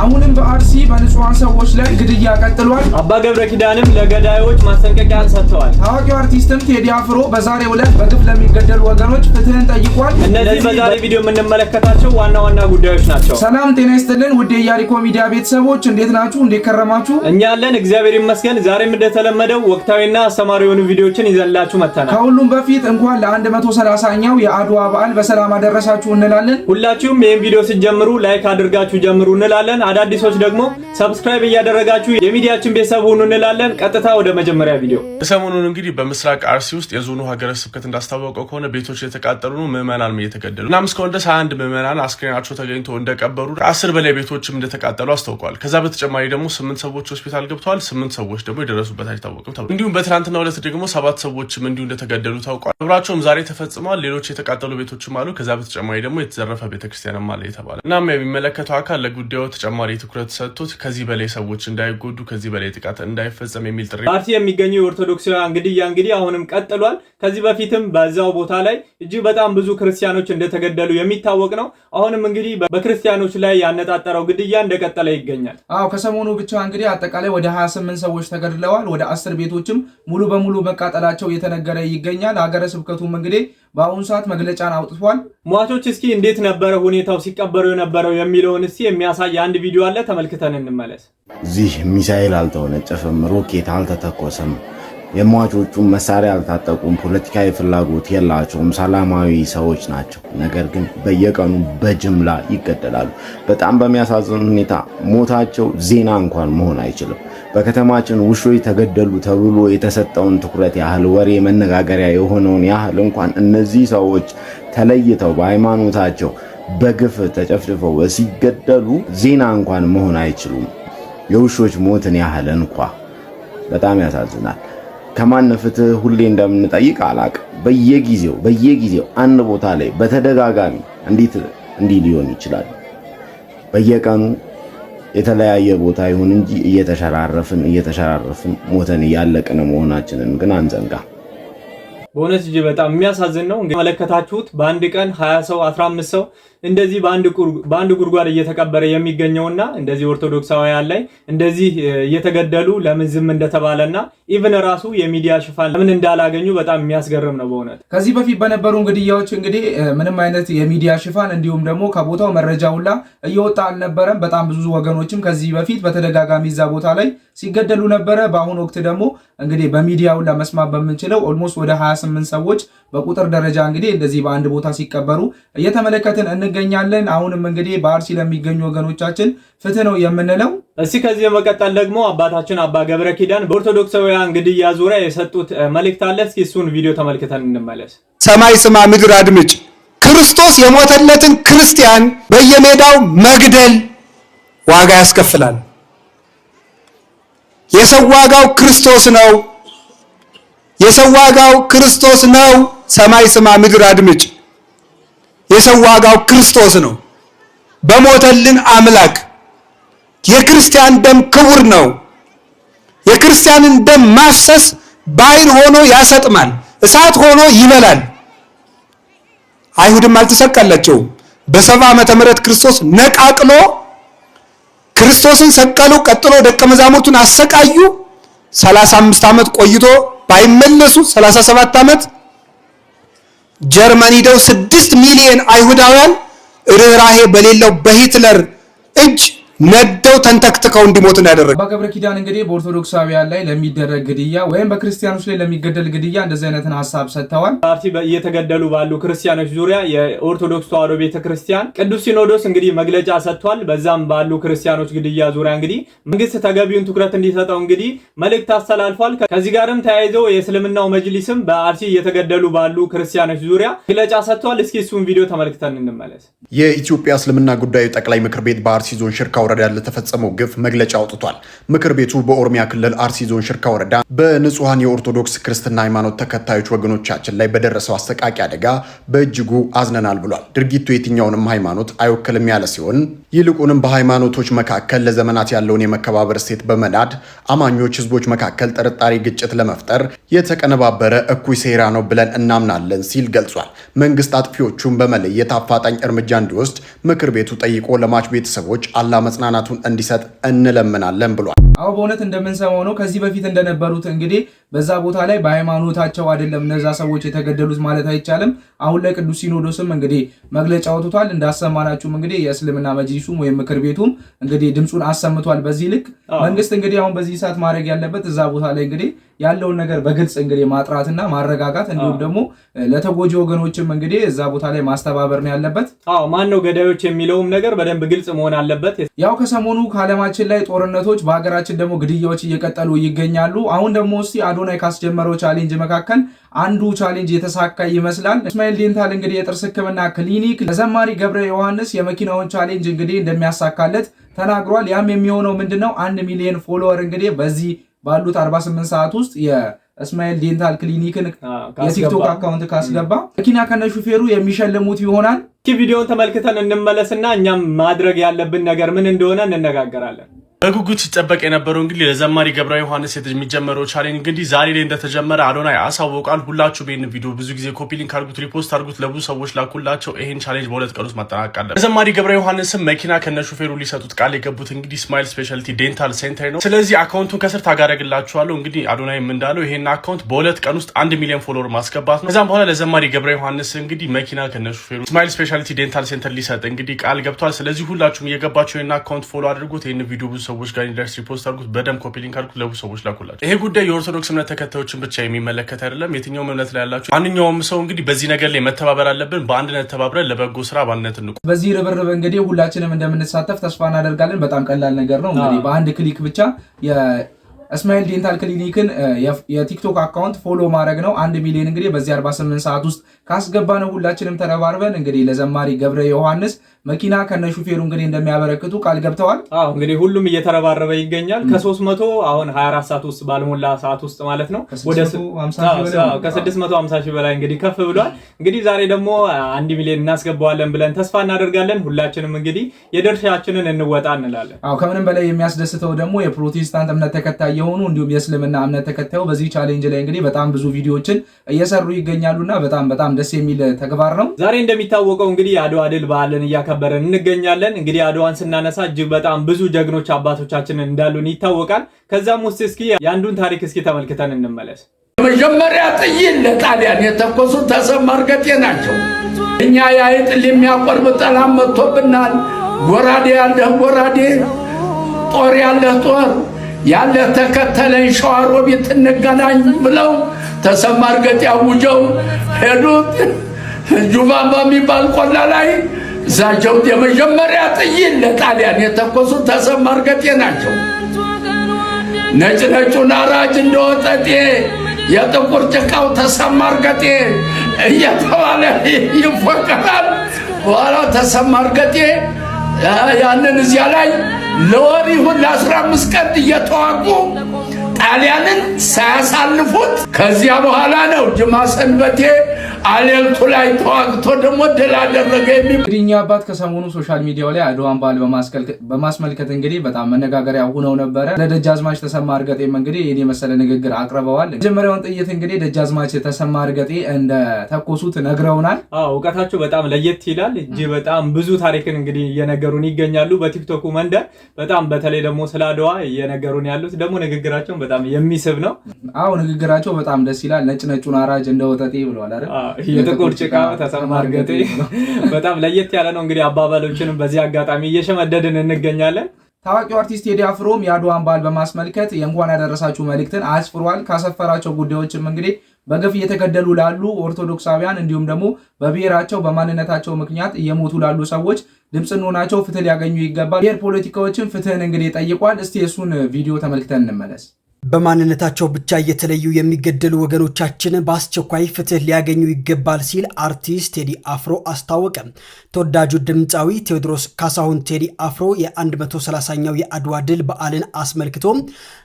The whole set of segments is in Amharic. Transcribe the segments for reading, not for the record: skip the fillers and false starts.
አሁንም በአርሲ በንጹሃን ሰዎች ላይ ግድያ ቀጥሏል። አባ ገብረ ኪዳንም ለገዳዮች ማስጠንቀቂያን ሰጥተዋል። ታዋቂው አርቲስትም ቴዲ አፍሮ በዛሬው ዕለት በግፍ ለሚገደሉ ወገኖች ፍትህን ጠይቋል። እነዚህ በዛሬ ቪዲዮ የምንመለከታቸው ዋና ጉዳዮች ናቸው። ሰላም ጤና ይስጥልን ውድ የኢያሪኮ ሚዲያ ቤተሰቦች እንዴት ናችሁ? እንዴት ከረማችሁ? እኛ አለን እግዚአብሔር ይመስገን። ዛሬም እንደተለመደው ወቅታዊና አስተማሪ የሆኑ ቪዲዮዎችን ይዘንላችሁ መጥተናል። ከሁሉም በፊት እንኳን ለ130ኛው የአድዋ በዓል በሰላም አደረሳችሁ እንላለን። ሁላችሁም ይሄን ቪዲዮ ስትጀምሩ ላይክ አድርጋችሁ ጀምሩ እንላለን። አዳዲሶች ደግሞ ሰብስክራይብ እያደረጋችሁ የሚዲያችን ቤተሰብ ሁኑ እንላለን። ቀጥታ ወደ መጀመሪያ ቪዲዮ። ሰሞኑን እንግዲህ በምስራቅ አርሲ ውስጥ የዞኑ ሀገረ ስብከት እንዳስታወቀው ከሆነ ቤቶች የተቃጠሉ ነው፣ ምዕመናንም እየተገደሉ እና እስካሁን ድረስ 21 ምዕመናን አስክሬናቸው ተገኝቶ እንደቀበሩ ከ10 በላይ ቤቶችም እንደተቃጠሉ አስታውቀዋል። ከዛ በተጨማሪ ደግሞ 8 ሰዎች ሆስፒታል ገብተዋል። 8 ሰዎች ደግሞ የደረሱበት አይታወቅም ተብሏል። እንዲሁም በትናንትናው ዕለት ደግሞ 7 ሰዎችም እንዲሁ እንደተገደሉ ታውቋል። ክብራቸውም ዛሬ ተፈጽመዋል። ሌሎች የተቃጠሉ ቤቶችም አሉ። ከዛ በተጨማሪ ደግሞ የተዘረፈ ቤተክርስቲያንም አለ የተባለ እናም የሚመለከተው አካል ለጉዳዩ ተጨማሪ ትኩረት ሰጥቶት ከዚህ በላይ ሰዎች እንዳይጎዱ ከዚህ በላይ ጥቃት እንዳይፈጸም የሚል ጥሪ አርሲ የሚገኙ የኦርቶዶክሳውያን ግድያ አሁንም ቀጥሏል። ከዚህ በፊትም በዛው ቦታ ላይ እጅግ በጣም ብዙ ክርስቲያኖች እንደተገደሉ የሚታወቅ ነው። አሁንም እንግዲህ በክርስቲያኖች ላይ ያነጣጠረው ግድያ እንደቀጠለ ይገኛል። ከሰሞኑ ብቻ እንግዲህ አጠቃላይ ወደ 28 ሰዎች ተገድለዋል። ወደ 10 ቤቶችም ሙሉ በሙሉ መቃጠላቸው እየተነገረ ይገኛል። ሀገረ ስብከቱም እንግዲህ በአሁኑ ሰዓት መግለጫን አውጥቷል። ሟቾች እስኪ እንዴት ነበረ ሁኔታው ሲቀበሩ የነበረው የሚለውን እስኪ የሚያሳይ አንድ ቪዲዮ አለ፣ ተመልክተን እንመለስ። እዚህ ሚሳኤል አልተወነጨፈም፣ ሮኬት አልተተኮሰም፣ የሟቾቹ መሳሪያ አልታጠቁም፣ ፖለቲካዊ ፍላጎት የላቸውም፣ ሰላማዊ ሰዎች ናቸው። ነገር ግን በየቀኑ በጅምላ ይገደላሉ። በጣም በሚያሳዝን ሁኔታ ሞታቸው ዜና እንኳን መሆን አይችልም። በከተማችን ውሾች ተገደሉ ተብሎ የተሰጠውን ትኩረት ያህል ወሬ መነጋገሪያ የሆነውን ያህል እንኳን እነዚህ ሰዎች ተለይተው በሃይማኖታቸው በግፍ ተጨፍጭፈው ሲገደሉ ዜና እንኳን መሆን አይችሉም። የውሾች ሞትን ያህል እንኳ በጣም ያሳዝናል። ከማን ፍትህ ሁሌ እንደምንጠይቅ አላቅ። በየጊዜው አንድ ቦታ ላይ በተደጋጋሚ እንዲህ ሊሆን ይችላል። በየቀኑ የተለያየ ቦታ ይሁን እንጂ እየተሸራረፍን ሞተን እያለቅን መሆናችንን ግን አንዘንጋ። በእውነት እጅ በጣም የሚያሳዝን ነው። እንግዲህ መለከታችሁት በአንድ ቀን 20 ሰው 15 ሰው እንደዚህ በአንድ ጉድጓድ እየተቀበረ የሚገኘውና እንደዚህ ኦርቶዶክሳውያን ላይ እንደዚህ እየተገደሉ ለምን ዝም እንደተባለና ኢቭን ራሱ የሚዲያ ሽፋን ለምን እንዳላገኙ በጣም የሚያስገርም ነው በእውነት። ከዚህ በፊት በነበሩ ግድያዎች እንግዲህ ምንም አይነት የሚዲያ ሽፋን እንዲሁም ደግሞ ከቦታው መረጃ ሁላ እየወጣ አልነበረም። በጣም ብዙ ወገኖችም ከዚህ በፊት በተደጋጋሚ እዛ ቦታ ላይ ሲገደሉ ነበረ። በአሁኑ ወቅት ደግሞ እንግዲህ በሚዲያው ለመስማት በምንችለው ኦልሞስት ወደ 28 ሰዎች በቁጥር ደረጃ እንግዲህ እንደዚህ በአንድ ቦታ ሲቀበሩ እየተመለከትን እንገኛለን። አሁንም እንግዲህ በአርሲ ለሚገኙ ወገኖቻችን ፍትህ ነው የምንለው። እስኪ ከዚህ በመቀጠል ደግሞ አባታችን አባ ገብረ ኪዳን በኦርቶዶክሳውያን ግድያ ዙሪያ የሰጡት መልእክት አለ። እስኪ እሱን ቪዲዮ ተመልክተን እንመለስ። ሰማይ ስማ ምድር አድምጭ። ክርስቶስ የሞተለትን ክርስቲያን በየሜዳው መግደል ዋጋ ያስከፍላል። የሰው ዋጋው ክርስቶስ ነው። የሰው ዋጋው ክርስቶስ ነው። ሰማይ ስማ ምድር አድምጭ። የሰው ዋጋው ክርስቶስ ነው። በሞተልን አምላክ የክርስቲያን ደም ክቡር ነው። የክርስቲያንን ደም ማፍሰስ ባይን ሆኖ ያሰጥማል፣ እሳት ሆኖ ይበላል። አይሁድም አልተሰቀለቸውም። በ70 ዓመተ ምህረት ክርስቶስ ነቃቅሎ ክርስቶስን ሰቀሉ። ቀጥሎ ደቀ መዛሙርቱን አሰቃዩ። 35 ዓመት ቆይቶ ባይመለሱ 37 ዓመት ጀርመን ሄደው 6 ሚሊዮን አይሁዳውያን ርህራሄ በሌለው በሂትለር እጅ ነደው ተንተክተው እንዲሞቱ ያደረገ አባ ገብረ ኪዳን እንግዲህ በኦርቶዶክሳውያን ላይ ለሚደረግ ግድያ ወይም በክርስቲያኖች ላይ ለሚገደል ግድያ እንደዚህ አይነትን ሐሳብ ሰጥተዋል። አርሲ እየተገደሉ ባሉ ክርስቲያኖች ዙሪያ የኦርቶዶክስ ተዋሕዶ ቤተክርስቲያን ቅዱስ ሲኖዶስ እንግዲህ መግለጫ ሰጥቷል። በዛም ባሉ ክርስቲያኖች ግድያ ዙሪያ እንግዲህ መንግስት ተገቢውን ትኩረት እንዲሰጠው እንግዲህ መልእክት አስተላልፏል። ከዚህ ጋርም ተያይዞ የእስልምናው መጅሊስም በአርሲ እየተገደሉ ባሉ ክርስቲያኖች ዙሪያ መግለጫ ሰጥቷል። እስኪ እሱን ቪዲዮ ተመልክተን እንመለስ። የኢትዮጵያ እስልምና ጉዳዮች ጠቅላይ ምክር ቤት በአርሲ ዞን ሽርካ ወረዳ ለተፈጸመው ግፍ መግለጫ አውጥቷል። ምክር ቤቱ በኦሮሚያ ክልል አርሲ ዞን ሽርካ ወረዳ በንጹሃን የኦርቶዶክስ ክርስትና ሃይማኖት ተከታዮች ወገኖቻችን ላይ በደረሰው አሰቃቂ አደጋ በእጅጉ አዝነናል ብሏል። ድርጊቱ የትኛውንም ሃይማኖት አይወክልም ያለ ሲሆን ይልቁንም በሃይማኖቶች መካከል ለዘመናት ያለውን የመከባበር እሴት በመናድ አማኞች ህዝቦች መካከል ጥርጣሬ፣ ግጭት ለመፍጠር የተቀነባበረ እኩይ ሴራ ነው ብለን እናምናለን ሲል ገልጿል። መንግስት አጥፊዎቹን በመለየት አፋጣኝ እርምጃ እንዲወስድ ምክር ቤቱ ጠይቆ ለሟች ቤተሰቦች አላህ መጽናናቱን እንዲሰጥ እንለምናለን ብሏል። አዎ በእውነት እንደምንሰማው ነው። ከዚህ በፊት እንደነበሩት እንግዲህ በዛ ቦታ ላይ በሃይማኖታቸው አይደለም እነዛ ሰዎች የተገደሉት ማለት አይቻልም። አሁን ላይ ቅዱስ ሲኖዶስም እንግዲህ መግለጫ አውጥቷል። እንዳሰማናችሁም እንግዲህ የእስልምና መጅሊሱም ወይም ምክር ቤቱም እንግዲህ ድምፁን አሰምቷል። በዚህ ልክ መንግስት እንግዲህ አሁን በዚህ ሰዓት ማድረግ ያለበት እዛ ቦታ ላይ እንግዲህ ያለውን ነገር በግልጽ እንግዲህ ማጥራትና ማረጋጋት እንዲሁም ደግሞ ለተጎጂ ወገኖችም እንግዲህ እዛ ቦታ ላይ ማስተባበር ነው ያለበት። ማን ነው ገዳዮች የሚለውም ነገር በደንብ ግልጽ መሆን አለበት። ያው ከሰሞኑ ከዓለማችን ላይ ጦርነቶች በሀገራችን ደግሞ ግድያዎች እየቀጠሉ ይገኛሉ። አሁን ደግሞ እስቲ አዶናይ ካስጀመረው ቻሌንጅ መካከል አንዱ ቻሌንጅ የተሳካ ይመስላል። እስማኤል ዴንታል እንግዲህ የጥርስ ሕክምና ክሊኒክ ለዘማሪ ገብረ ዮሐንስ የመኪናውን ቻሌንጅ እንግዲህ እንደሚያሳካለት ተናግሯል። ያም የሚሆነው ምንድነው 1 ሚሊዮን ፎሎወር እንግዲህ በዚህ ባሉት 48 ሰዓት ውስጥ የእስማኤል ዴንታል ክሊኒክን የቲክቶክ አካውንት ካስገባ መኪና ከነ ሹፌሩ የሚሸልሙት ይሆናል። ቪዲዮውን ተመልክተን እንመለስና እኛም ማድረግ ያለብን ነገር ምን እንደሆነ እንነጋገራለን። በጉጉት ሲጠበቅ የነበረው እንግዲህ ለዘማሪ ገብረ ዮሐንስ የሚጀመረው ቻሌንጅ እንግዲህ ዛሬ ላይ እንደተጀመረ አዶናይ አሳውቋል። ሁላችሁም ይህን ቪዲዮ ብዙ ጊዜ ኮፒ ሊንክ አድርጉት፣ ሪፖስት አድርጉት፣ ለብዙ ሰዎች ላኩላቸው። ይህን ቻሌንጅ በ2 ቀን ውስጥ ማጠናቀቅ አለበት። ለዘማሪ ገብረ ዮሐንስም መኪና ከነሹፌሩ ሊሰጡት ቃል የገቡት እንግዲህ ስማይል ስፔሻሊቲ ዴንታል ሴንተር ነው። ስለዚህ አካውንቱን ከስር ታጋረግላችኋለሁ። እንግዲህ አዶናይም እንዳለው ይሄን አካውንት በ2 ቀን ውስጥ 1 ሚሊዮን ፎሎወር ማስገባት ነው። ከዛም በኋላ ለዘማሪ ገብረ ዮሐንስ እንግዲህ መኪና ከነሹፌሩ ስማይል ስፔሻሊቲ ዴንታል ሴንተር ሊሰጥ እንግዲህ ቃል ገብቷል። ስለዚህ ሁላችሁም እየገባችሁ ይሄን አካውንት ፎሎ አድርጉት። ይሄን ቪዲዮ ብዙ ሰዎች ጋር እንዲደርስ ፖስት አድርጉት፣ በደም ኮፒ ሊንክ አድርጉት፣ ለብዙ ሰዎች ላኩላችሁ። ይሄ ጉዳይ የኦርቶዶክስ እምነት ተከታዮችን ብቻ የሚመለከት አይደለም። የትኛውም እምነት ላይ ያላችሁ ማንኛውም ሰው እንግዲህ በዚህ ነገር ላይ መተባበር አለብን። በአንድነት ተባብረን ለበጎ ስራ በአንድነት እንቁ። በዚህ ርብርብ እንግዲህ ሁላችንም እንደምንሳተፍ ተስፋ እናደርጋለን። በጣም ቀላል ነገር ነው። እንግዲህ በአንድ ክሊክ ብቻ እስማኤል ዴንታል ክሊኒክን የቲክቶክ አካውንት ፎሎ ማድረግ ነው። 1 ሚሊዮን እንግዲህ በዚህ 48 ሰዓት ውስጥ ካስገባ ነው ሁላችንም ተረባርበን እንግዲህ ለዘማሪ ገብረ ዮሐንስ መኪና ከነ ሹፌሩ እንግዲህ እንደሚያበረክቱ ቃል ገብተዋል። እንግዲህ ሁሉም እየተረባረበ ይገኛል። ከ300 አሁን 24 ሰዓት ውስጥ ባልሞላ ሰዓት ውስጥ ማለት ነው ወደ ከ650 ሺህ በላይ እንግዲህ ከፍ ብሏል። እንግዲህ ዛሬ ደግሞ 1 ሚሊዮን እናስገባዋለን ብለን ተስፋ እናደርጋለን። ሁላችንም እንግዲህ የድርሻችንን እንወጣ እንላለን። ከምንም በላይ የሚያስደስተው ደግሞ የፕሮቴስታንት እምነት ተከታይ የሆኑ እንዲሁም የእስልምና እምነት ተከታዩ በዚህ ቻሌንጅ ላይ እንግዲህ በጣም ብዙ ቪዲዮዎችን እየሰሩ ይገኛሉና በጣም ደስ የሚል ተግባር ነው። ዛሬ እንደሚታወቀው እንግዲህ አድዋ ድል በዓልን እያከበረን እንገኛለን። እንግዲህ አድዋን ስናነሳ እጅግ በጣም ብዙ ጀግኖች አባቶቻችንን እንዳሉን ይታወቃል። ከዛም ውስጥ እስኪ የአንዱን ታሪክ እስኪ ተመልክተን እንመለስ። መጀመሪያ ጥይት ለጣሊያን የተኮሱት ተሰማ እርገጤ ናቸው። እኛ የአይጥ የሚያቆርብ ጠላት መጥቶብናል። ጎራዴ ያለህ ጎራዴ፣ ጦር ያለህ ጦር ያለ ተከተለኝ ሸዋሮቢት እንገናኝ ብለው ተሰማ እርገጤ አውጀው ሄዱት። ጁባባ የሚባል ቆላ ላይ እዛቸው የመጀመሪያ ጥይት ለጣሊያን የተኮሱት ተሰማ እርገጤ ናቸው። ነጭ ነጩን አራጅ እንደወጠጤ የጥቁር ጭቃው ተሰማ እርገጤ እየተባለ ይፎከራል። በኋላ ተሰማ እርገጤ ያንን እዚያ ላይ ለወር ይሁን ለ15 ቀን እየተዋጉ ጣሊያንን ሳያሳልፉት ከዚያ በኋላ ነው ጅማ ሰንበቴ አሌልቱ ላይ ተዋግቶ ደግሞ ድል አደረገ። እንግዲህ እኛ አባት ከሰሞኑ ሶሻል ሚዲያው ላይ አድዋን በዓል በማስመልከት እንግዲህ በጣም መነጋገሪያ ሆነው ነበረ። ለደጃዝማች ተሰማ እርገጤም እንግዲህ የኔ መሰለ ንግግር አቅርበዋል። መጀመሪያውን ጥይት እንግዲህ ደጃዝማች ተሰማ እርገጤ እንደ ተኮሱት ነግረውናል። እውቀታቸው በጣም ለየት ይላል። እጅ በጣም ብዙ ታሪክን እንግዲህ እየነገሩን ይገኛሉ በቲክቶኩ መንደር። በጣም በተለይ ደግሞ ስለ አድዋ እየነገሩን ያሉት ደግሞ ንግግራቸው በጣም የሚስብ ነው። ንግግራቸው በጣም ደስ ይላል። ነጭ ነጩን አራጅ እንደወጠጤ ብለዋል አይደል? የጥቁር ጭቃ ተሰማ እርገጤ በጣም ለየት ያለ ነው። እንግዲህ አባባሎችንም በዚህ አጋጣሚ እየሸመደድን እንገኛለን። ታዋቂው አርቲስት ቴዲ አፍሮም የአድዋን በዓል በማስመልከት የእንኳን ያደረሳችሁ መልእክትን አስፍሯል። ካሰፈራቸው ጉዳዮችም እንግዲህ በግፍ እየተገደሉ ላሉ ኦርቶዶክሳውያን እንዲሁም ደግሞ በብሔራቸው በማንነታቸው ምክንያት እየሞቱ ላሉ ሰዎች ድምፅ እንሆናቸው፣ ፍትህ ሊያገኙ ይገባል። ብሔር ፖለቲካዎችን ፍትህን እንግዲህ ጠይቋል። እስቲ የሱን ቪዲዮ ተመልክተን እንመለስ። በማንነታቸው ብቻ እየተለዩ የሚገደሉ ወገኖቻችን በአስቸኳይ ፍትህ ሊያገኙ ይገባል ሲል አርቲስት ቴዲ አፍሮ አስታወቀ። ተወዳጁ ድምፃዊ ቴዎድሮስ ካሳሁን ቴዲ አፍሮ የ130ኛው የአድዋ ድል በዓልን አስመልክቶ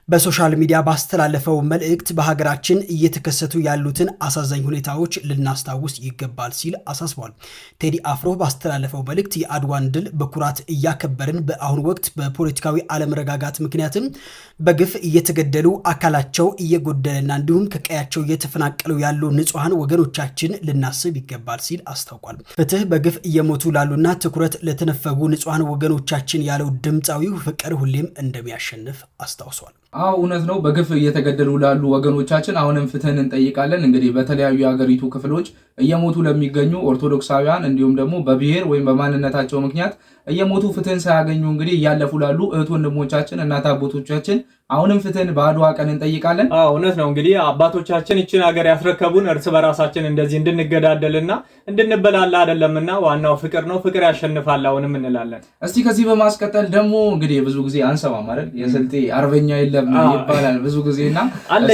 በሶሻል ሚዲያ ባስተላለፈው መልእክት በሀገራችን እየተከሰቱ ያሉትን አሳዛኝ ሁኔታዎች ልናስታውስ ይገባል ሲል አሳስቧል። ቴዲ አፍሮ ባስተላለፈው መልእክት የአድዋን ድል በኩራት እያከበርን በአሁኑ ወቅት በፖለቲካዊ አለመረጋጋት ምክንያትም በግፍ እየተገደሉ አካላቸው እየጎደለና እንዲሁም ከቀያቸው እየተፈናቀሉ ያሉ ንጹሃን ወገኖቻችን ልናስብ ይገባል ሲል አስታውቋል። ፍትህ በግፍ እየሞቱ ላሉና ትኩረት ለተነፈጉ ንጹሃን ወገኖቻችን ያለው ድምፃዊው ፍቅር ሁሌም እንደሚያሸንፍ አስታውሷል። እውነት ነው። በግፍ እየተገደሉ ላሉ ወገኖቻችን አሁንም ፍትህን እንጠይቃለን። እንግዲህ በተለያዩ የሀገሪቱ ክፍሎች እየሞቱ ለሚገኙ ኦርቶዶክሳውያን እንዲሁም ደግሞ በብሔር ወይም በማንነታቸው ምክንያት እየሞቱ ፍትህን ሳያገኙ እንግዲህ እያለፉ ላሉ እህት ወንድሞቻችን እናት አባቶቻችን አሁንም ፍትህን በአድዋ ቀን እንጠይቃለን። እውነት ነው። እንግዲህ አባቶቻችን ይችን ሀገር ያስረከቡን እርስ በራሳችን እንደዚህ እንድንገዳደልና እንድንበላላ አይደለምና ዋናው ፍቅር ነው። ፍቅር ያሸንፋል አሁንም እንላለን። እስቲ ከዚህ በማስቀጠል ደግሞ እንግዲህ ብዙ ጊዜ አንሰማም አይደል የስልጤ አርበኛ የለም ይባላል ብዙ ጊዜና አለ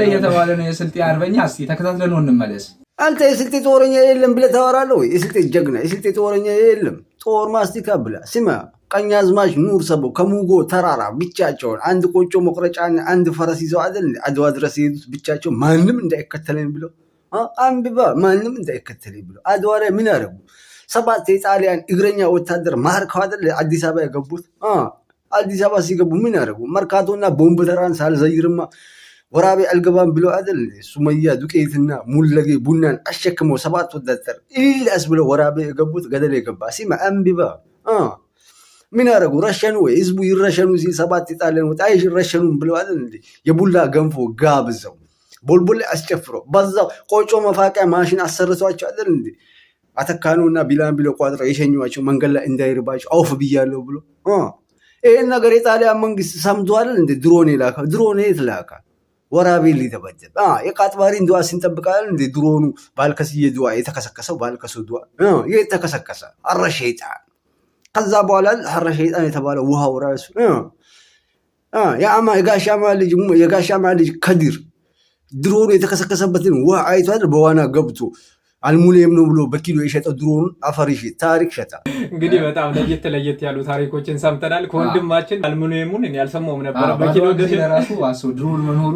እየተባለ ነው የስልጤ አርበኛ። እስቲ ተከታትለን ነው እንመለስ። አንተ የስልጤ ጦረኛ የለም ብለህ ታወራለህ ወይ? የስልጤ ጀግና የስልጤ ጦረኛ የለም ጦር ማስቲካ ብላ ስማ። ቀኛዝማች ኑር ሰቦ ከሙጎ ተራራ ብቻቸውን አንድ ቆጮ መቁረጫና አንድ ፈረስ ይዘው አይደል አድዋ ድረስ የሄዱት ብቻቸው ማንም እንዳይከተለኝ ብለው አንብባ ማንም እንዳይከተለኝ ብለው አድዋ ላይ ምን አደረጉ? 7 የጣሊያን እግረኛ ወታደር ማርከው አይደል አዲስ አበባ የገቡት። አዲስ አበባ ሲገቡ ምን አደረጉ? መርካቶና ቦምብ ተራን ሳልዘይርማ ወራቤ አልገባም ብለው አይደል ሱመያ ዱቄትና ሙለጌ ቡናን አሸክመው 7 ወታደር ኢላስ ብለው ወራቤ የገቡት ገደል የገባ ሲማ አንብባ ምን አደረጉ? ረሸኑ ወይ ህዝቡ ይረሸኑ ሲል 7 የጣሊያን ወጣይ ይረሸኑም ብለው አይደል የቡላ ገንፎ ጋብዘው ቦልቦል አስጨፍረው በዛው ቆጮ መፋቂያ ማሽን አሰርቷቸው አይደል አተካኑና ቢላን ብለው ቋጥረው የሸኙዋቸው መንገድ ላይ እንዳይርባቸው አውፍ ብያለሁ ብሎ ይሄን ነገር የጣሊያን መንግስት ሰምቷል። ድሮን ይላካ ድሮን የት ላካ? ወራቤ ሊደበደብ የቃጥባሪ ድዋ ስንጠብቃል። ድሮኑ ባልከስዬ ድዋ የተከሰከሰው ባልከሱ ድዋ የተከሰከሰ አረሸይጣን ከዛ በኋላ አረሸይጣን የተባለ ውሃው ራሱ የጋሻማ ልጅ ከዲር ድሮኑ የተከሰከሰበትን ውሃ አይቷል። በዋና ገብቶ አልሙኒየም ነው ብሎ በኪሎ የሸጠው ድሮን አፈር ይሽጥ ታሪክ ሸጣ። እንግዲህ በጣም ለየት ያሉ ታሪኮችን ሰምተናል ከወንድማችን። አልሙኒየሙን እኔ ያልሰማውም ነበር በኪሎ ደረሱ አሱ ድሮን መኖሩ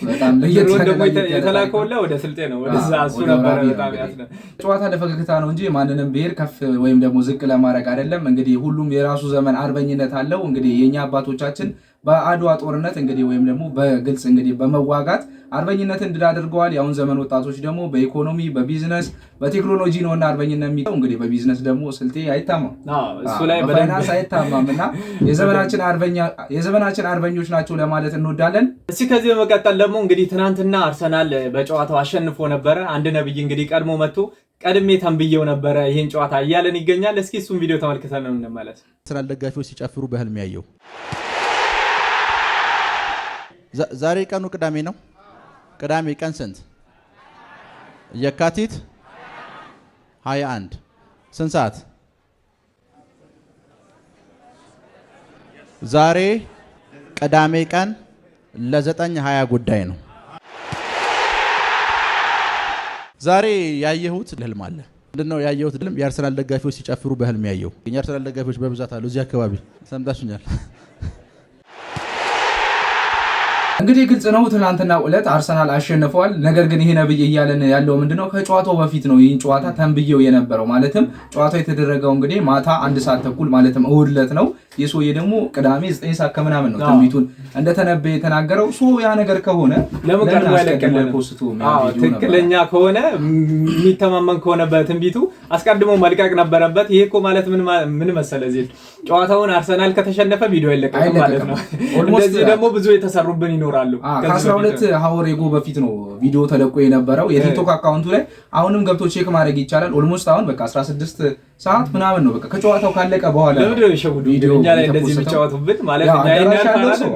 በጣም ለየት ደግሞ የተላከውላ ወደ ስልጤ ነው ወደዛ አሱ ነበር። በጣም ያስነ ጨዋታ ለፈገግታ ነው እንጂ ማንንም ብሔር ከፍ ወይም ደግሞ ዝቅ ለማድረግ አይደለም። እንግዲህ ሁሉም የራሱ ዘመን አርበኝነት አለው። እንግዲህ የኛ አባቶቻችን በአድዋ ጦርነት እንግዲህ ወይም ደግሞ በግልጽ እንግዲህ በመዋጋት አርበኝነትን ድል አድርገዋል። የአሁን ዘመን ወጣቶች ደግሞ በኢኮኖሚ በቢዝነስ በቴክኖሎጂ ነውና አርበኝነት የሚለው እንግዲህ በቢዝነስ ደግሞ ስልጤ አይታማም እሱ ላይ በፋይናንስ አይታማምና የዘመናችን አርበኞች ናቸው ለማለት እንወዳለን። እሺ ከዚህ በመቀጠል ደግሞ እንግዲህ ትናንትና አርሰናል በጨዋታው አሸንፎ ነበረ። አንድ ነብይ እንግዲህ ቀድሞ መጥቶ ቀድሜ ተንብየው ነበረ ይሄን ጨዋታ እያለን ይገኛል። እስኪ እሱን ቪዲዮ ተመልክተን ነው እንመለስ። አርሰናል ደጋፊዎች ሲጨፍሩ በህልም ያየው። ዛሬ ቀኑ ቅዳሜ ነው። ቅዳሜ ቀን ስንት? የካቲት 21 ስንት ሰዓት? ዛሬ ቅዳሜ ቀን ለ9:20 ጉዳይ ነው። ዛሬ ያየሁት ህልም አለ። ምንድነው ያየሁት ህልም? የአርሰናል ደጋፊዎች ሲጨፍሩ በህልም ያየው። የአርሰናል ደጋፊዎች በብዛት አሉ እዚህ አካባቢ ሰምታችሁኛል። እንግዲህ ግልጽ ነው ትናንትና ዕለት አርሰናል አሸንፈዋል። ነገር ግን ይሄ ነብይ እያለን ያለው ምንድነው ከጨዋታው በፊት ነው ይህን ጨዋታ ተንብየው የነበረው። ማለትም ጨዋታው የተደረገው እንግዲህ ማታ 1 ሰዓት ተኩል ማለትም እሁድ ዕለት ነው። የሶዬ ደግሞ ቅዳሜ 9 ሰዓት ከምናምን ነው ትንቢቱን እንደተነበየ የተናገረው። ያ ነገር ከሆነ ለምን ቀድሞ ያለቀለ ፖስቱ ትክክለኛ ከሆነ የሚተማመን ከሆነ በትንቢቱ አስቀድሞ መልቀቅ ነበረበት። ይሄ እኮ ማለት ምን መሰለ እዚህ ጨዋታውን አርሰናል ከተሸነፈ ቪዲዮ አይለቀቅም ማለት ነው። እንደዚህ ደግሞ ብዙ የተሰሩብን ይኖራሉ። ከ12 ሀወር ኤጎ በፊት ነው ቪዲዮ ተለቆ የነበረው የቲክቶክ አካውንቱ ላይ። አሁንም ገብቶ ቼክ ማድረግ ይቻላል። ኦልሞስት አሁን በቃ 16 ሰዓት ምናምን ነው በቃ ከጨዋታው ካለቀ በኋላ ለምን ሸውዱ እኛ ላይ እንደዚህ የሚጫወቱብን ማለት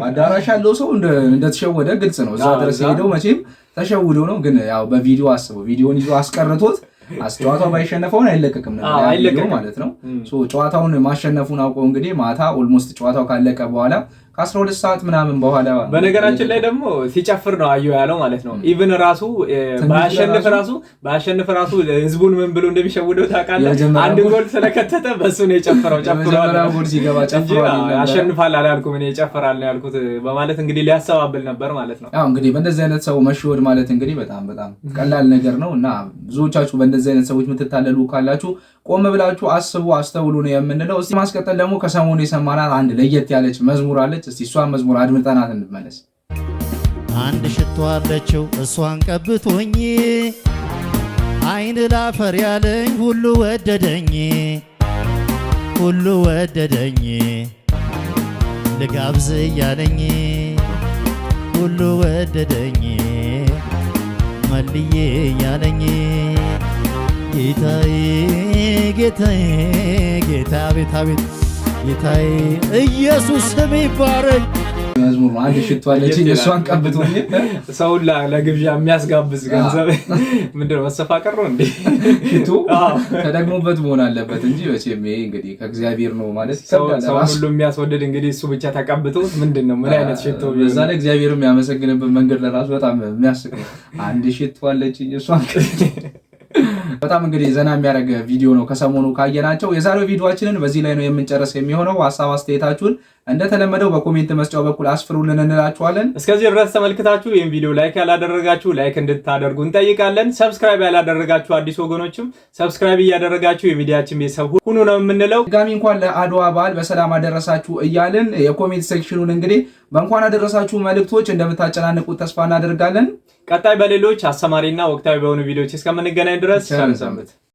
አዳራሽ ያለው ሰው እንደተሸወደ ግልጽ ነው። እዛ ድረስ ሄደው መቼም ተሸውዶ ነው። ግን ያው በቪዲዮ አስበው ቪዲዮን ይዞ አስቀርቶት ጨዋታው ባይሸነፈውን አይለቀቅም ነበር ማለት ነው። ጨዋታውን ማሸነፉን አውቀው እንግዲህ ማታ ኦልሞስት ጨዋታው ካለቀ በኋላ ከ12 ሰዓት ምናምን በኋላ በነገራችን ላይ ደግሞ ሲጨፍር ነው አየሁ ያለው ማለት ነው። ኢቭን ራሱ ባያሸንፍ ራሱ ህዝቡን ምን ብሎ እንደሚሸውደው ታውቃለህ? አንድ ጎል ስለከተተ በሱ ነው የጨፈረው። ጎል ሲገባ ጨፍሯል። ያሸንፋል አላልኩም እኔ ይጨፍራል ነው ያልኩት በማለት እንግዲህ ሊያሰባብል ነበር ማለት ነው። ያው እንግዲህ በእንደዚህ አይነት ሰው መሸወድ ማለት እንግዲህ በጣም ቀላል ነገር ነው እና ብዙዎቻችሁ በእንደዚህ አይነት ሰዎች የምትታለሉ ካላችሁ ቆም ብላችሁ አስቡ አስተውሉ ነው የምንለው። እስቲ ማስቀጠል ደግሞ ከሰሞኑ የሰማናት አንድ ለየት ያለች መዝሙር አለች። እስቲ እሷን መዝሙር አድምጠናት እንመለስ። አንድ ሽቶ አለችው እሷን ቀብቶኝ አይን ላፈር ያለኝ ሁሉ ወደደኝ ሁሉ ወደደኝ ልጋብዝ እያለኝ ሁሉ ወደደኝ መልዬ እያለኝ ጌታዬ ጌታዬ ጌታ ቤት አቤት ጌታዬ ኢየሱስ ስም ይባረክ። መዝሙር ነው። አንድ ሽቶ አለችኝ እሷን ቀብቶኝ ሰውላ ለግብዣ የሚያስጋብዝ ገንዘብ ምንድነው መሰፋቀር ነው እንዴ? ሽቶ ተደግሞበት መሆን አለበት እንጂ መቼም ይሄ እንግዲህ ከእግዚአብሔር ነው ማለት ይሰጣል። ሰው ሁሉ የሚያስወድድ እንግዲህ እሱ ብቻ ተቀብቶት ምንድነው ምን አይነት ሽቶ በዛ ላይ እግዚአብሔርም የሚያመሰግንበት መንገድ ለራሱ በጣም የሚያስቅ ነው። አንድ ሽቶ አለችኝ እሷን በጣም እንግዲህ ዘና የሚያደርግ ቪዲዮ ነው ከሰሞኑ ካየናቸው። የዛሬው ቪዲዮአችንን በዚህ ላይ ነው የምንጨርስ የሚሆነው። ሐሳብ አስተያየታችሁን እንደተለመደው በኮሜንት መስጫው በኩል አስፍሩልን እንላችኋለን። እስከዚህ ድረስ ተመልክታችሁ ይህን ቪዲዮ ላይክ ያላደረጋችሁ ላይክ እንድታደርጉ እንጠይቃለን። ሰብስክራይብ ያላደረጋችሁ አዲስ ወገኖችም ሰብስክራይብ እያደረጋችሁ የሚዲያችን ቤተሰብ ሁኑ ነው የምንለው። ድጋሚ እንኳን ለአድዋ በዓል በሰላም አደረሳችሁ እያልን የኮሜንት ሴክሽኑን እንግዲህ በእንኳን አደረሳችሁ መልእክቶች እንደምታጨናንቁት ተስፋ እናደርጋለን። ቀጣይ በሌሎች አስተማሪና ወቅታዊ በሆኑ ቪዲዮዎች እስከምንገናኝ ድረስ ሰንብቱ።